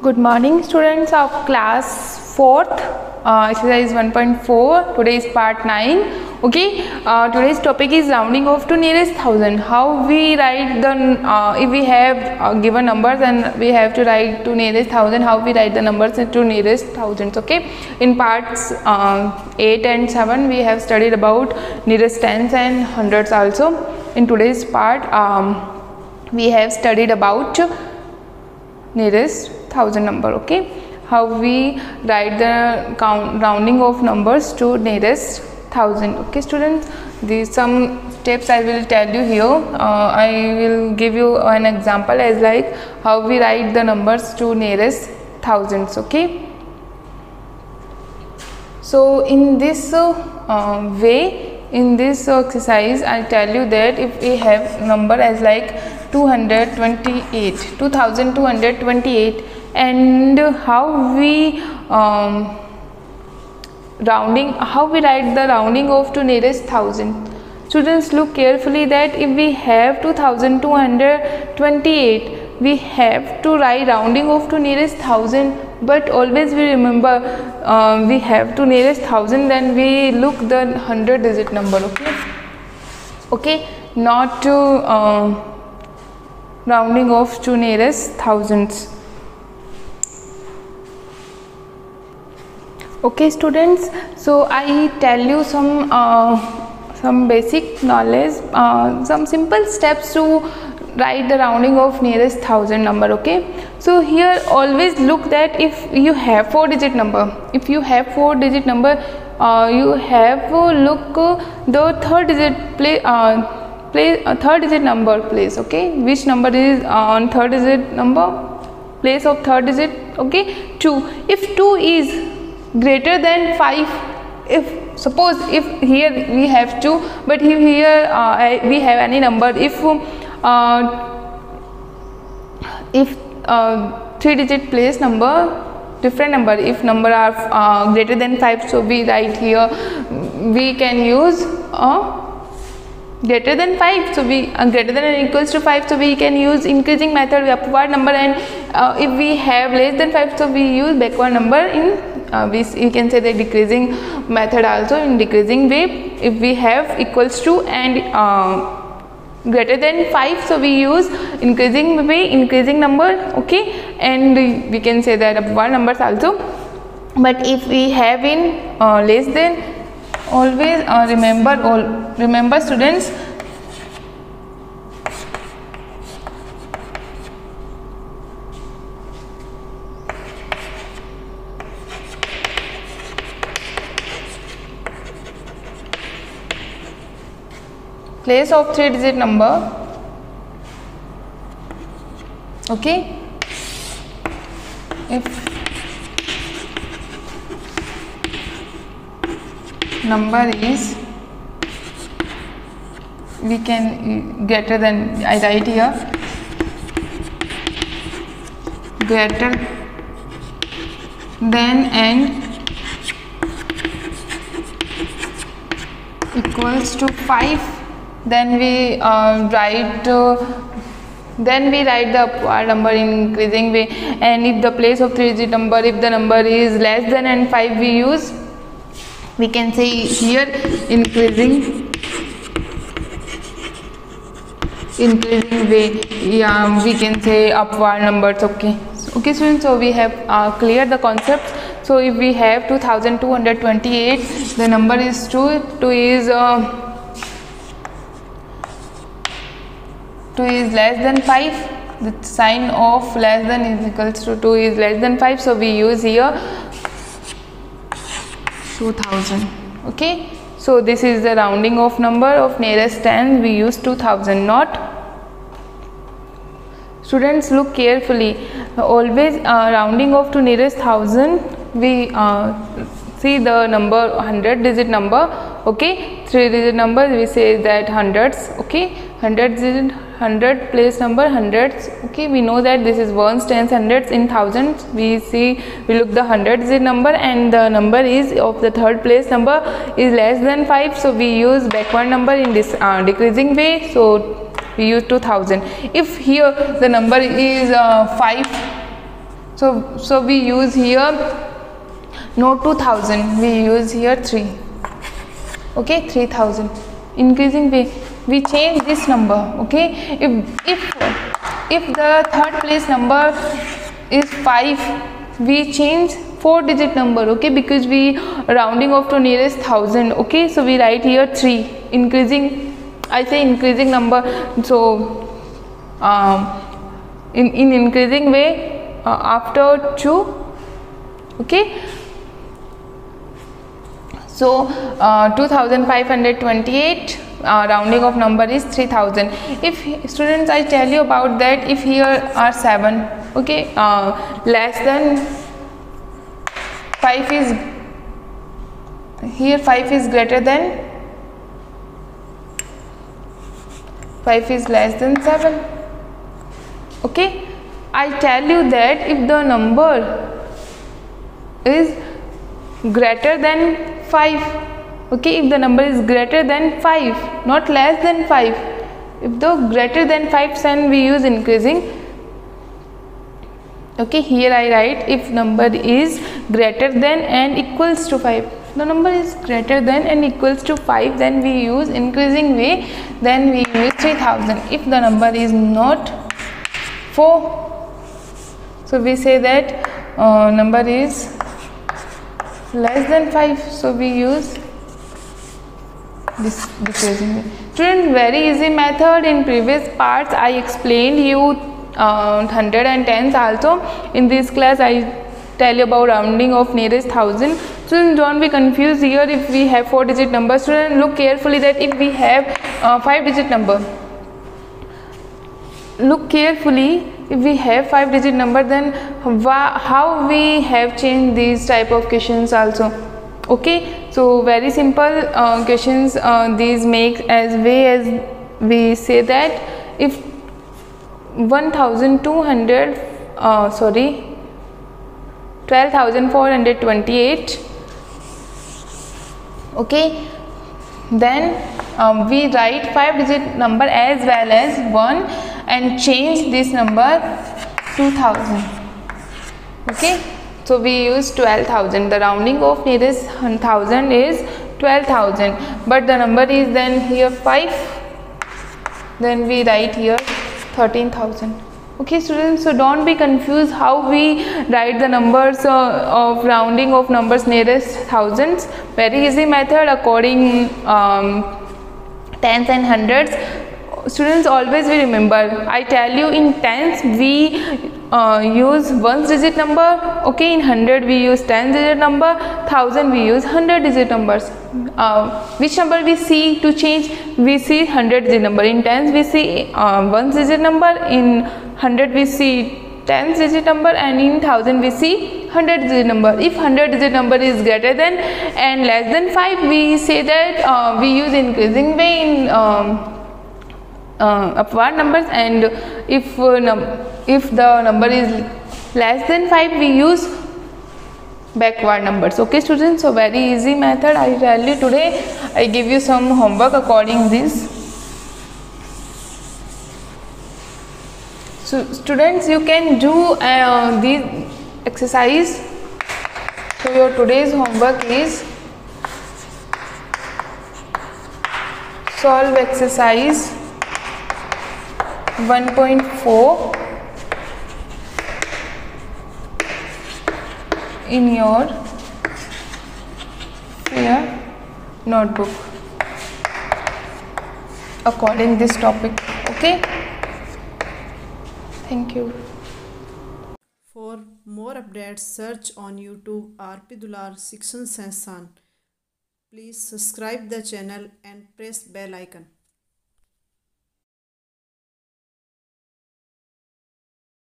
Good morning, students of class 4th, exercise 1.4. Today is part 9. Okay, today's topic is rounding off to nearest thousand. How we write the if we have given numbers and we have to write to nearest thousand, how we write the numbers to nearest thousands. Okay, in parts 8 and 7 we have studied about nearest tens and hundreds also. In today's part we have studied about nearest thousand number. Okay, how we write the rounding of numbers to nearest thousand. Okay students, these some steps I will tell you here. I will give you an example as like how we write the numbers to nearest thousands. Okay, so in this way, in this exercise I tell you that if we have number as like 2228, and how we how we write the rounding off to nearest thousand. Students, look carefully that if we have 2228, we have to write rounding off to nearest thousand, but always we remember we have to nearest thousand, then we look the 100-digit number. Okay, not to rounding off to nearest thousands. Okay students, so I tell you some basic knowledge, some simple steps to write the rounding of nearest thousand number. Okay, so here always look that if you have 4-digit number, if you have 4-digit number, you have look the third digit third digit number place. Okay, which number is on third digit number place of third digit? Okay, 2. If 2 is greater than 5, if suppose if here we have 2, but if here we have any number, if 3-digit place number, different number, if number are greater than 5, so we write here, we can use greater than 5, so we greater than or equals to 5, so we can use increasing method, upward number, and if we have less than 5, so we use backward number. In you can say the decreasing method also, in decreasing way. If we have equals to and greater than 5, so we use increasing way, increasing number. Okay, and we can say that upward numbers also. But if we have in less than, always remember students, place of 3-digit number. Okay, if number is, we can greater than, I write here greater than and equals to 5, then we write the upward number in increasing way. And if the place of 3-digit number, if the number is less than and 5, we use, we can say here increasing way, yeah, we can say upward numbers. Okay, okay students, so we have cleared the concepts. So if we have 2228, the number is 2 is less than 5, the sign of less than is equals to 2 is less than 5, so we use here 2000. Okay, so this is the rounding off number of nearest tens, we use 2000, not. Students, look carefully, always rounding off to nearest thousand, we see the number 100-digit number. Okay, 3-digit number we say that hundreds. Okay, 100 place number hundreds. Okay, we know that this is ones, tens, hundreds. In thousands we look the 100-digit number, and the number is of the third place number is less than 5, so we use backward number in this decreasing way, so we use 2000. If here the number is 5, So we use here not 2000, we use here 3. Okay, 3000. Increasing way, we change this number. Okay, if the third place number is 5, we change 4-digit number. Okay, because we rounding off to nearest 1000. Okay, so we write here 3. Increasing, I say increasing number. So in increasing way, after 2. Okay, so 2528, rounding of number is 3000. If students, I tell you about that, if here are 7, okay, less than 5 is here, 5 is greater than 5 is less than 7. Okay, I tell you that if the number is greater than 5, okay, if the number is greater than 5, not less than 5, if the greater than 5, then we use increasing. Okay, here I write if number is greater than and equals to 5. The number is greater than and equals to 5, then we use increasing way, then we use 3000. If the number is not 4, so we say that number is less than 5, so we use this decreasing way. Students, very easy method. In previous parts I explained you 110s also. In this class I tell you about rounding of nearest 1000. Students, don't be confused here if we have 4-digit number. Students, look carefully that if we have 5-digit number, look carefully, if we have 5-digit number, then how we have changed these type of questions also. Okay, so very simple questions these make, as way as we say that if 12,428, okay, then we write 5-digit number as well as 1 and change this number 2000. Okay, so we use 12,000. The rounding of nearest 1000 is 12,000, but the number is then here 5, then we write here 13,000. Okay, students, so don't be confused how we write the numbers of rounding of numbers nearest thousands. Very easy method according tens and hundreds. Students, always we remember, I tell you, in tens we use 1-digit number. Okay, in 100 we use 10-digit number, 1000 we use 100-digit numbers. Which number we see to change? We see 100-digit number. In tens we see 1-digit number, in 100 we see 10-digit number, and in 1000 we see 100-digit number. If 100-digit number is greater than and less than 5, we say that we use increasing way in upward numbers, and if the number is less than 5, we use backward numbers. Okay, students, so very easy method. I tell you today, I give you some homework according this. So students, you can do these exercise. So your today's homework is solve exercise 1.4 in your notebook according this topic. Okay, thank you. For more updates, search on YouTube RP Dular Shikshan Sansthan. Please subscribe the channel and press bell icon.